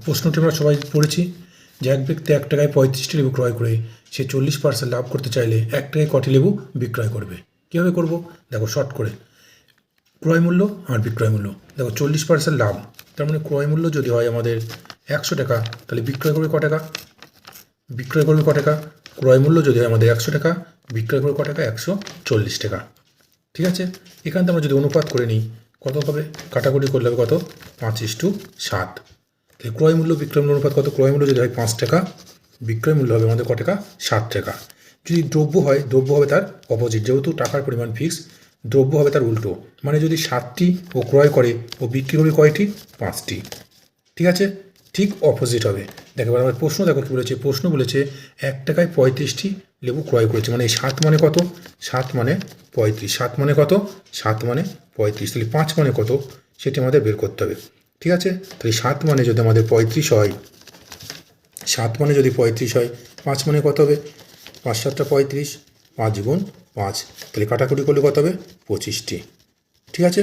প্রশ্নটি আমরা সবাই পড়েছি যে এক ব্যক্তি 1 টাকায় 35টি লেবু ক্রয় করে সে 40% লাভ করতে চাইলে 1 টাকায় কটি লেবু বিক্রয় করবে। কীভাবে করব দেখো শর্ট করে, ক্রয় মূল্য আর বিক্রয় মূল্য। দেখো 40% লাভ, তার মানে ক্রয় মূল্য যদি হয় আমাদের 100 টাকা, তাহলে বিক্রয় করবে ক টাকা? বিক্রয় করবে ক টাকা? ক্রয় মূল্য যদি হয় আমাদের 100 টাকা, বিক্রয় করবে ক টাকা? 140 টাকা। ঠিক আছে, এখান থেকে আমরা যদি অনুপাত করে নিই কত হবে? কাটাকুটি করলে হবে কত? 5:7। তাহলে ক্রয় মূল্য বিক্রয় মূল্য অনুপাত কত? ক্রয় মূল্য যদি হয় 5 টাকা, বিক্রয় মূল্য হবে আমাদের ক টাকা? 7 টাকা। যদি দ্রব্য হয়, দ্রব্য হবে তার অপোজিট, যেহেতু টাকার পরিমাণ ফিক্স, দ্রব্য হবে তার উল্টো, মানে যদি 7টি ও ক্রয় করে ও বিক্রি করবে কয়টি? 5টি। ঠিক আছে, ঠিক অপোজিট হবে। দেখো এবার আমার প্রশ্ন দেখো কী বলেছে। প্রশ্ন বলেছে 1 টাকায় 35টি লেবু ক্রয় করেছে, মানে এই 7 মানে কত? 7 মানে 35। 7 মানে কত? 7 মানে 35। তাহলে 5 মানে কত সেটি আমাদের বের করতে হবে। ঠিক আছে, তাহলে 7 মানে যদি আমাদের 35 হয়, 7 মানে যদি 35 হয়, 5 মানে কত হবে? 5 7টা 35, 5 গুণ 5, তাহলে কাটাকুটি করলে কত হবে? 25টি। ঠিক আছে।